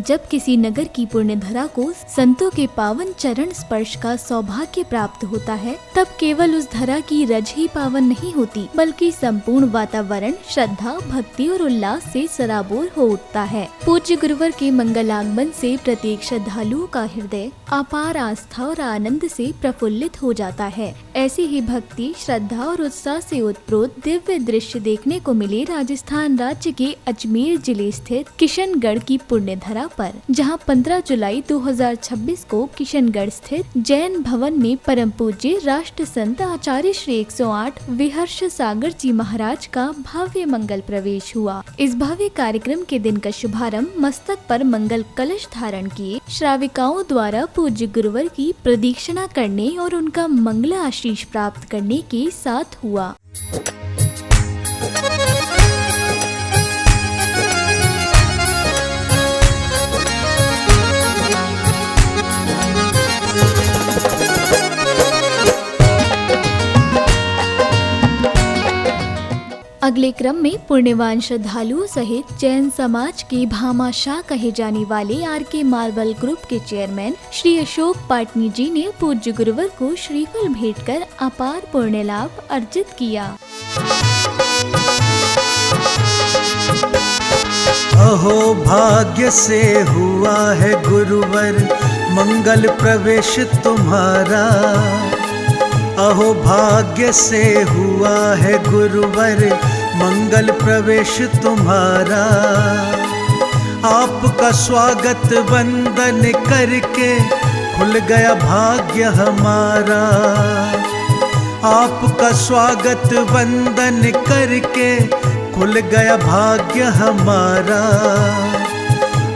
जब किसी नगर की पुण्य धरा को संतों के पावन चरण स्पर्श का सौभाग्य प्राप्त होता है, तब केवल उस धरा की रज ही पावन नहीं होती, बल्कि संपूर्ण वातावरण श्रद्धा, भक्ति और उल्लास से सराबोर हो उठता है। पूज्य गुरुवर के मंगल आगमन से प्रत्येक श्रद्धालुओं का हृदय अपार आस्था और आनंद से प्रफुल्लित हो जाता है। ऐसी ही भक्ति, श्रद्धा और उत्साह से उत्प्रोत दिव्य दृश्य देखने को मिले राजस्थान राज्य के अजमेर जिले स्थित किशनगढ़ की पुण्य धरा पर, जहां 15 जुलाई 2026 को किशनगढ़ स्थित जैन भवन में परम पूज्य राष्ट्र संत आचार्य श्री 108 विहर्ष सागर जी महाराज का भव्य मंगल प्रवेश हुआ। इस भव्य कार्यक्रम के दिन का शुभारंभ मस्तक पर मंगल कलश धारण किए श्राविकाओं द्वारा पूज्य गुरुवर की प्रदक्षिणा करने और उनका मंगल आशीष प्राप्त करने के साथ हुआ। अगले क्रम में पुण्यवान श्रद्धालुओं सहित जैन समाज के भामाशाह कहे जाने वाले आर.के. मार्बल ग्रुप के चेयरमैन श्री अशोक पाटनी जी ने पूज्य गुरुवर को श्रीफल भेंट कर अपार पुण्य लाभ अर्जित किया। अहो भाग्य से हुआ है गुरुवर मंगल प्रवेश तुम्हारा, अहो भाग्य से हुआ है गुरुवर मंगल प्रवेश तुम्हारा। आपका स्वागत वंदन करके खुल गया भाग्य हमारा, आपका स्वागत वंदन करके खुल गया भाग्य हमारा।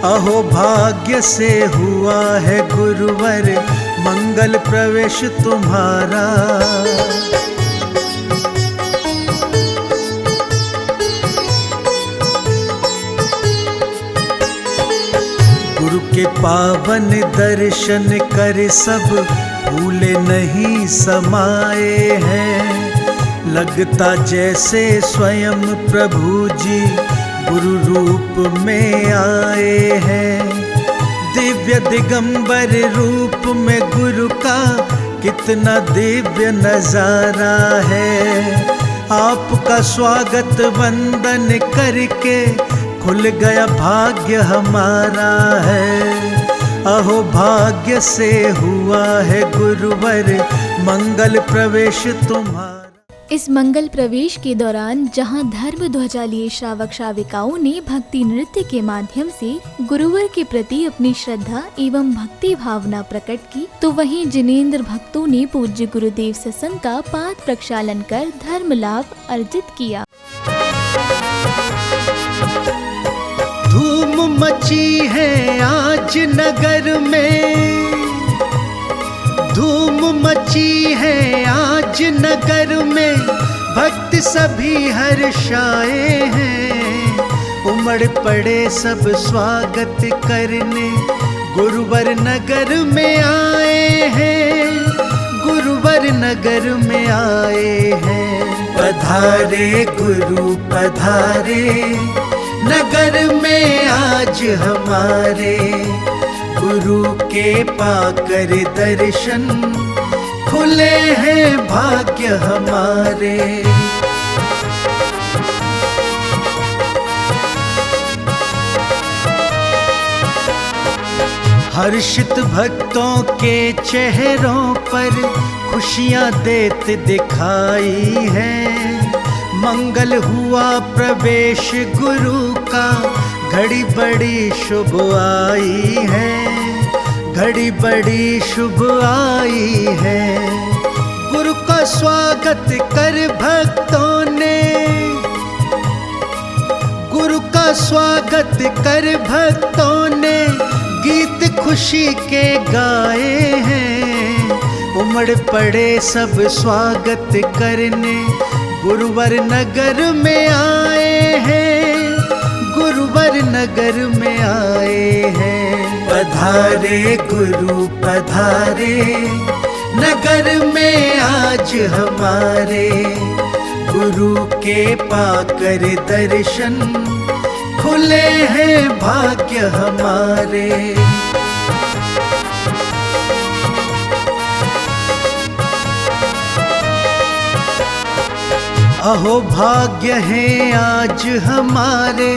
अहो भाग्य से हुआ है गुरुवर मंगल प्रवेश तुम्हारा। गुरु के पावन दर्शन कर सब भूले नहीं समाए हैं, लगता जैसे स्वयं प्रभु जी गुरु रूप में आए हैं। दिव्य दिगंबर रूप में गुरु का कितना दिव्य नजारा है। आपका स्वागत वंदन करके खुल गया भाग्य हमारा है। अहो भाग्य से हुआ है गुरुवर मंगल प्रवेश तुम्हारा। इस मंगल प्रवेश के दौरान जहां धर्म ध्वजा लिए श्रावक श्राविकाओं ने भक्ति नृत्य के माध्यम से गुरुवर के प्रति अपनी श्रद्धा एवं भक्ति भावना प्रकट की, तो वहीं जिनेंद्र भक्तों ने पूज्य गुरुदेव सत्संग का पाद प्रक्षालन कर धर्म लाभ अर्जित किया। धूम मची है आज नगर में, धूम मची है आज नगर में, भक्त सभी हर्षाए हैं। उमड़ पड़े सब स्वागत करने गुरुवर नगर में आए हैं, गुरुवर नगर में आए हैं। पधारे गुरु पधारे नगर में आज हमारे, गुरु के पाकर दर्शन खुले हैं भाग्य हमारे। हर्षित भक्तों के चेहरों पर खुशियां देते दिखाई हैं। मंगल हुआ प्रवेश गुरु का, घड़ी बड़ी शुभ आई है, घड़ी बड़ी शुभ आई है। गुरु का स्वागत कर भक्तों ने, गुरु का स्वागत कर भक्तों ने गीत खुशी के गाए हैं। उमड़ पड़े सब स्वागत करने गुरुवर नगर में आए हैं, गुरुवर नगर में आए हैं। पधारे गुरु पधारे नगर में आज हमारे, गुरु के पाकर दर्शन खुले हैं भाग्य हमारे। अहो भाग्य हैं आज हमारे,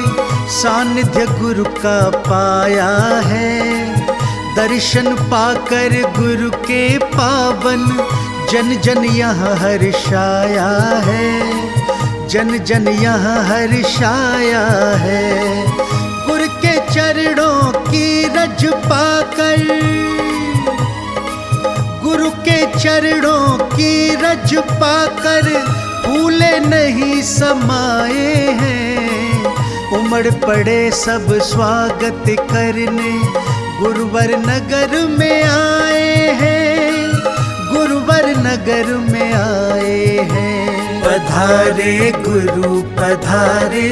सानिध्य गुरु का पाया है। दर्शन पाकर गुरु के पावन, जन जन यहाँ हर्षाया है। जन जन यहाँ हर्षाया है। गुरु के चरणों की रज पाकर, गुरु के चरणों की रज पाकर फूले नहीं समाए हैं। उमड़ पड़े सब स्वागत करने, गुरुवर नगर में आए हैं। गुरुवर नगर में आए हैं। पधारे गुरु पधारे,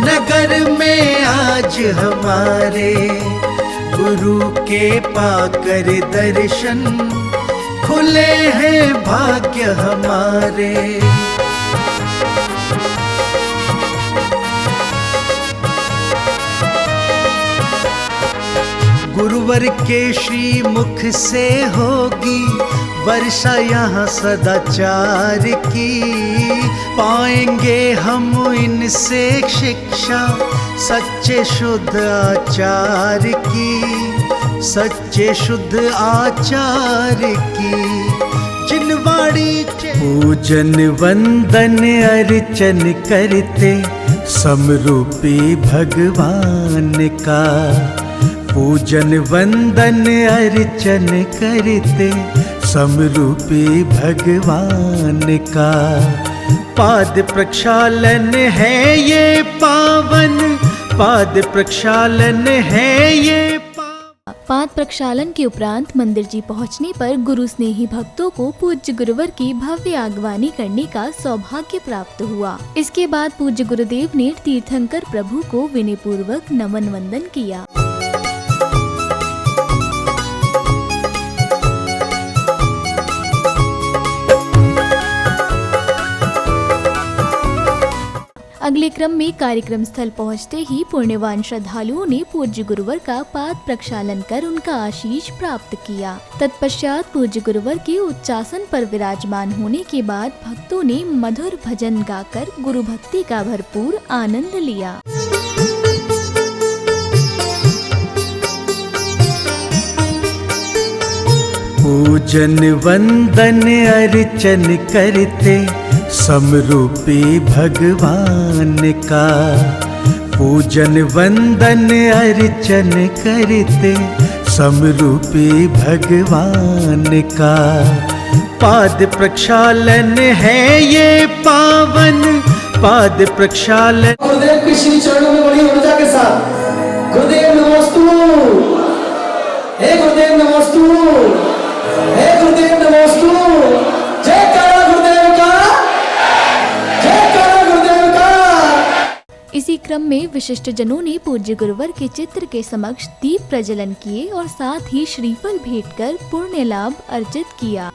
नगर में आज हमारे। गुरु के पाकर दर्शन, खुले हैं भाग्य हमारे। गुरुवर के श्री मुख से होगी वर्षा यहाँ सदाचार की। पाएंगे हम इनसे शिक्षा, सच्चे शुद्ध आचार की। सच्चे शुद्ध आचार की। जिनवाड़ी पूजन वंदन अर्चन करते, समरूपी भगवान का। पूजन वंदन अर्चन करते, समरूपी भगवान का। पाद प्रक्षालन है ये पावन, पाद प्रक्षालन है ये। पाद प्रक्षालन के उपरांत मंदिर जी पहुंचने पर गुरु स्नेही भक्तों को पूज्य गुरुवर की भव्य आगवानी करने का सौभाग्य प्राप्त हुआ। इसके बाद पूज्य गुरुदेव ने तीर्थंकर प्रभु को विनय पूर्वक नमन वंदन किया। अगले क्रम में कार्यक्रम स्थल पहुंचते ही पुण्यवान श्रद्धालुओं ने पूज्य गुरुवर का पाद प्रक्षालन कर उनका आशीष प्राप्त किया। तत्पश्चात पूज्य गुरुवर के उच्चासन पर विराजमान होने के बाद भक्तों ने मधुर भजन गाकर गुरु भक्ति का भरपूर आनंद लिया। पूजन वंदन अर्चन करते, समरूपी भगवान का। पूजन वंदन अर्चन करते, समरूपी भगवान का। पाद प्रक्षालन है ये पावन, पाद प्रक्षालन। गुरुदेव के श्री चरणों में बड़ी ऊर्जा के साथ गुरुदेव नमोस्तु, हे गुरुदेव नमोस्तु, हे गुरुदेव नमोस्तु। जय काला गुरुदेव का, जय काला गुरुदेव का। इसी क्रम में विशिष्ट जनों ने पूज्य गुरुवर के चित्र के समक्ष दीप प्रज्वलन किए और साथ ही श्रीफल भेंट कर पुण्य लाभ अर्जित किया।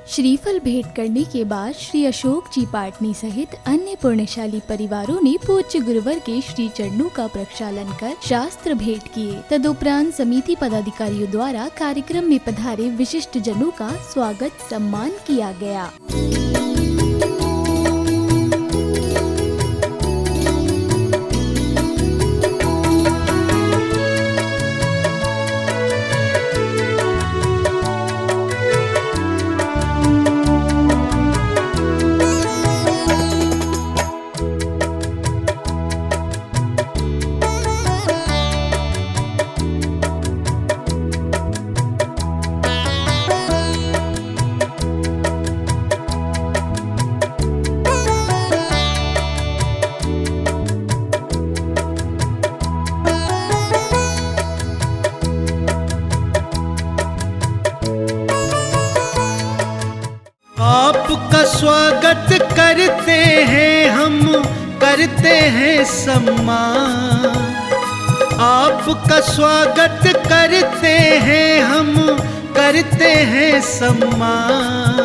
श्रीफल भेंट करने के बाद श्री अशोक जी पाटनी सहित अन्य पुण्यशाली परिवारों ने पूज्य गुरुवर के श्री चरणों का प्रक्षालन कर शास्त्र भेंट किए। तदुपरांत समिति पदाधिकारियों द्वारा कार्यक्रम में पधारे विशिष्ट जनों का स्वागत सम्मान किया गया। आपका स्वागत करते हैं हम, करते हैं सम्मान। आपका स्वागत करते हैं हम, करते हैं सम्मान।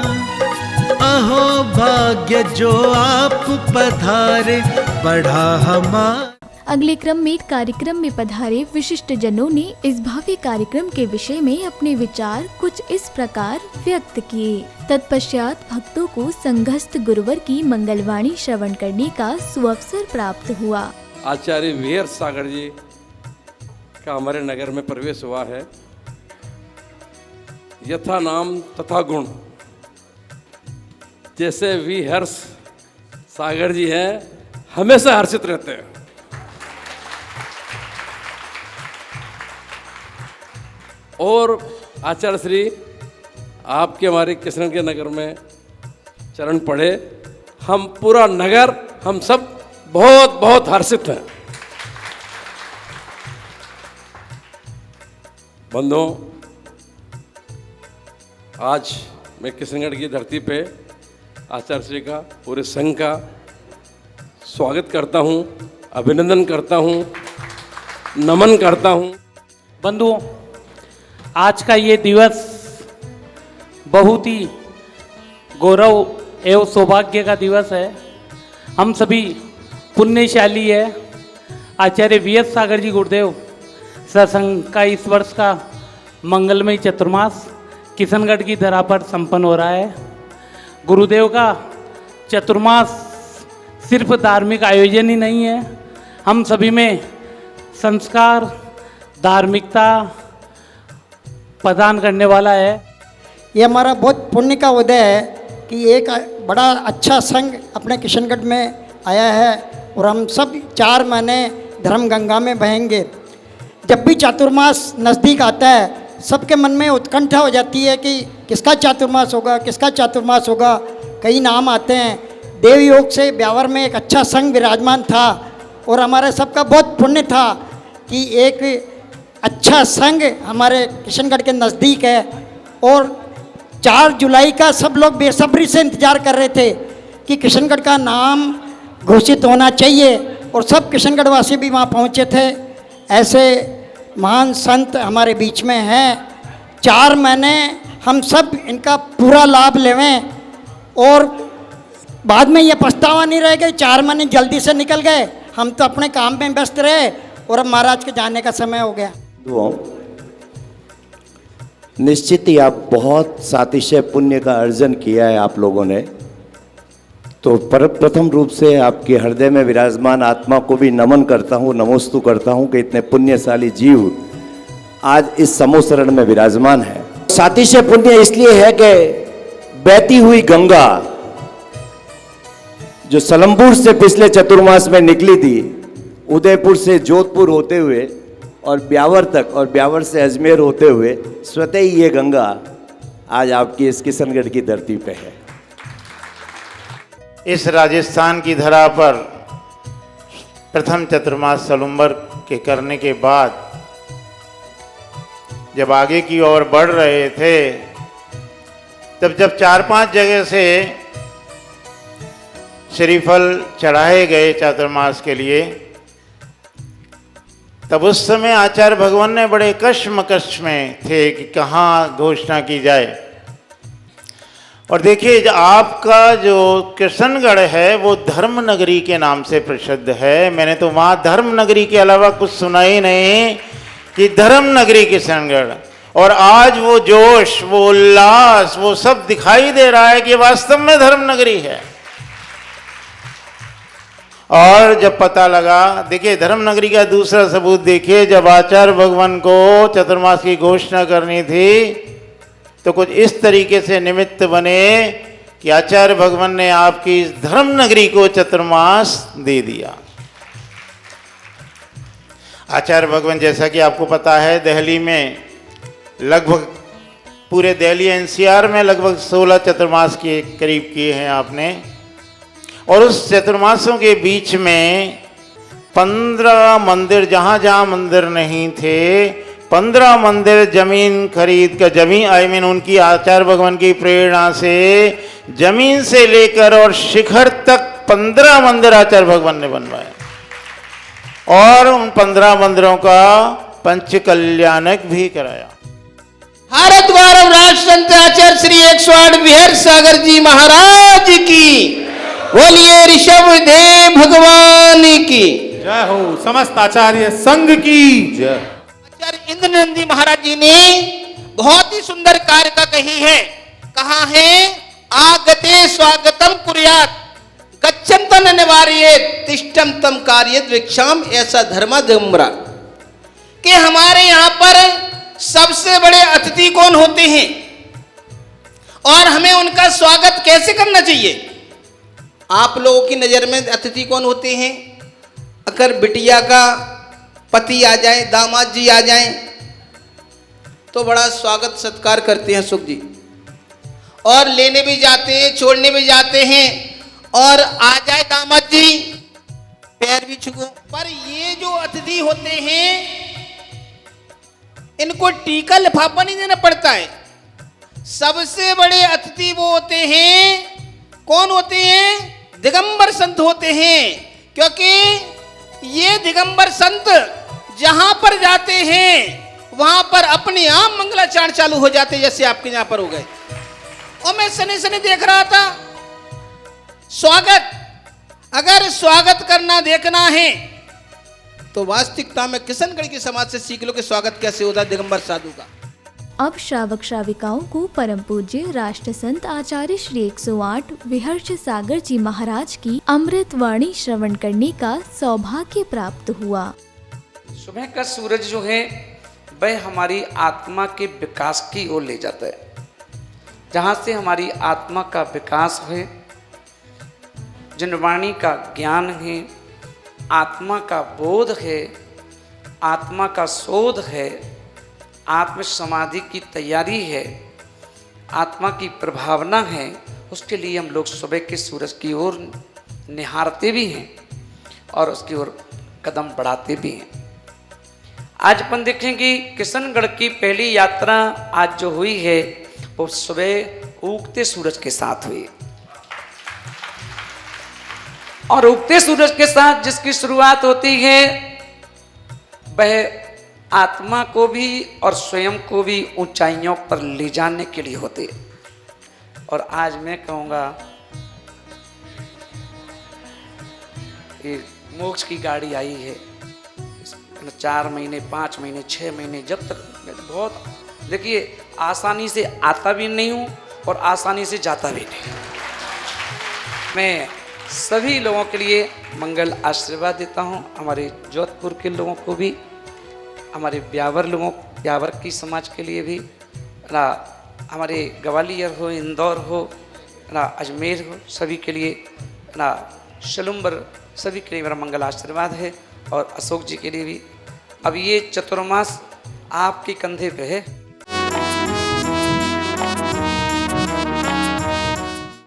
अहो भाग्य जो आप पधारे, बढ़ा हमारा। अगले क्रम में कार्यक्रम में पधारे विशिष्ट जनों ने इस भव्य कार्यक्रम के विषय में अपने विचार कुछ इस प्रकार व्यक्त किए। तत्पश्चात भक्तों को संघस्थ गुरुवर की मंगलवाणी श्रवण करने का सुअवसर प्राप्त हुआ। आचार्य वीर सागर जी का हमारे नगर में प्रवेश हुआ है। यथा नाम तथा गुण, जैसे वी हर्ष सागर जी हैं, हमेशा हर्षित रहते हैं। और आचार्य श्री आपके हमारे किशन के नगर में चरण पड़े, हम पूरा नगर, हम सब बहुत बहुत हर्षित हैं। बंधुओं, आज मैं किशनगढ़ की धरती पे आचार्य श्री का, पूरे संघ का स्वागत करता हूं, अभिनंदन करता हूं, नमन करता हूं। बंधुओं, आज का ये दिवस बहुत ही गौरव एवं सौभाग्य का दिवस है। हम सभी पुण्यशाली है। आचार्य वीएस सागर जी गुरुदेव सत्संग का इस वर्ष का मंगलमय चतुर्मास किशनगढ़ की धरा पर संपन्न हो रहा है। गुरुदेव का चतुर्मास सिर्फ धार्मिक आयोजन ही नहीं है, हम सभी में संस्कार, धार्मिकता प्रदान करने वाला है। ये हमारा बहुत पुण्य का उदय है कि एक बड़ा अच्छा संघ अपने किशनगढ़ में आया है और हम सब 4 महीने धर्म गंगा में बहेंगे। जब भी चातुर्मास नज़दीक आता है, सबके मन में उत्कंठा हो जाती है कि किसका चातुर्मास होगा, किसका चातुर्मास होगा। कई नाम आते हैं। देवयोग से ब्यावर में एक अच्छा संघ विराजमान था और हमारे सबका बहुत पुण्य था कि एक अच्छा संघ हमारे किशनगढ़ के नज़दीक है। और 4 जुलाई का सब लोग बेसब्री से इंतज़ार कर रहे थे कि किशनगढ़ का नाम घोषित होना चाहिए और सब किशनगढ़ वासी भी वहाँ पहुँचे थे। ऐसे महान संत हमारे बीच में हैं। 4 महीने हम सब इनका पूरा लाभ लेवें और बाद में ये पछतावा नहीं रह गए। 4 महीने जल्दी से निकल गए, हम तो अपने काम में व्यस्त रहे और अब महाराज के जाने का समय हो गया। निश्चित ही आप बहुत सातिशय पुण्य का अर्जन किया है आप लोगों ने, तो प्रथम रूप से आपके हृदय में विराजमान आत्मा को भी नमन करता हूँ, नमोस्तु करता हूँ कि इतने पुण्यशाली जीव आज इस समूह शरण में विराजमान है। सातिशय पुण्य इसलिए है कि बहती हुई गंगा जो सलमपुर से पिछले चतुर्मास में निकली थी, उदयपुर से जोधपुर होते हुए और ब्यावर तक और ब्यावर से अजमेर होते हुए, स्वतः ही ये गंगा आज आपकी इस किशनगढ़ की धरती पे है। इस राजस्थान की धरा पर प्रथम चतुर्मास सलुम्बर के करने के बाद जब आगे की ओर बढ़ रहे थे, तब जब 4-5 जगह से श्रीफल चढ़ाए गए चातुर्मास के लिए, तब उस समय आचार्य भगवान ने बड़े कश्मकश में थे कि कहाँ घोषणा की जाए। और देखिए, आपका जो किशनगढ़ है वो धर्म नगरी के नाम से प्रसिद्ध है। मैंने तो वहाँ धर्म नगरी के अलावा कुछ सुना ही नहीं कि धर्म नगरी किशनगढ़। और आज वो जोश, वो उल्लास, वो सब दिखाई दे रहा है कि वास्तव में धर्म नगरी है। और जब पता लगा, देखिए धर्म नगरी का दूसरा सबूत देखिए, जब आचार्य भगवान को चतुर्मास की घोषणा करनी थी तो कुछ इस तरीके से निमित्त बने कि आचार्य भगवान ने आपकी इस धर्म नगरी को चतुर्मास दे दिया। आचार्य भगवान, जैसा कि आपको पता है, दिल्ली में लगभग पूरे दिल्ली एनसीआर में लगभग 16 चतुर्मास के करीब किए हैं आपने। और उस चतुर्मासों के बीच में 15 मंदिर, जहाँ जहाँ मंदिर नहीं थे, 15 मंदिर जमीन खरीद कर, जमीन आई मीन उनकी आचार्य भगवान की प्रेरणा से जमीन से लेकर और शिखर तक 15 मंदिर आचार्य भगवान ने बनवाए और उन 15 मंदिरों का पंच कल्याणक भी कराया। भारत गौरव राष्ट्र संत आचार्य श्री 108 विहर सागर जी महाराज की बोलिए, ऋषभ देव भगवान की जय हो, समस्त आचार्य संघ की जय। आचार्य इंद्रनंदी महाराज जी ने बहुत ही सुंदर कार्य का कही है। कहा है, आगते स्वागतम कुर्यात गच्छन्तन निवार्येत तिष्ठम तम कार्येत वृक्षाम, ऐसा धर्मा दिगंबरा। कि हमारे यहाँ पर सबसे बड़े अतिथि कौन होते हैं और हमें उनका स्वागत कैसे करना चाहिए। आप लोगों की नजर में अतिथि कौन होते हैं? अगर बिटिया का पति आ जाए, दामाद जी आ जाए तो बड़ा स्वागत सत्कार करते हैं सुख जी, और लेने भी जाते हैं, छोड़ने भी जाते हैं, और आ जाए दामाद जी पैर भी छुओ। पर ये जो अतिथि होते हैं इनको टीका लिफाफा नहीं देना पड़ता है। सबसे बड़े अतिथि वो होते हैं, कौन होते हैं? दिगंबर संत होते हैं। क्योंकि ये दिगंबर संत जहां पर जाते हैं वहां पर अपने आप मंगलाचरण चालू हो जाते, जैसे आपके यहां पर हो गए। और मैं सने सने देख रहा था, स्वागत, अगर स्वागत करना देखना है तो वास्तविकता में किशनगढ़ की समाज से सीख लो कि स्वागत कैसे होता है दिगंबर साधु का। अब श्रावक श्राविकाओं को परम पूज्य राष्ट्र संत आचार्य श्री 108 विहर्ष सागर जी महाराज की अमृत वाणी श्रवण करने का सौभाग्य प्राप्त हुआ। सुबह का सूरज जो है वह हमारी आत्मा के विकास की ओर ले जाता है। जहाँ से हमारी आत्मा का विकास है, जिन वाणी का ज्ञान है, आत्मा का बोध है, आत्मा का शोध है, आत्म समाधि की तैयारी है, आत्मा की प्रभावना है, उसके लिए हम लोग सुबह के सूरज की ओर निहारते भी हैं और उसकी ओर कदम बढ़ाते भी हैं। आज अपन देखेंगे किशनगढ़ की पहली यात्रा आज जो हुई है वो सुबह उगते सूरज के साथ हुई, और उगते सूरज के साथ जिसकी शुरुआत होती है वह आत्मा को भी और स्वयं को भी ऊंचाइयों पर ले जाने के लिए होते। और आज मैं कहूँगा ये मोक्ष की गाड़ी आई है, 4 महीने 5 महीने 6 महीने, जब तक बहुत देखिए आसानी से आता भी नहीं हूँ और आसानी से जाता भी नहीं। मैं सभी लोगों के लिए मंगल आशीर्वाद देता हूँ, हमारे जोधपुर के लोगों को भी, हमारे ब्यावर की समाज के लिए भी ना, हमारे ग्वालियर हो, इंदौर हो ना, अजमेर हो, सभी के लिए ना, शलुम्बर सभी के लिए मेरा मंगल आशीर्वाद है। और अशोक जी के लिए भी। अब ये चतुर्मास आपके कंधे पे है।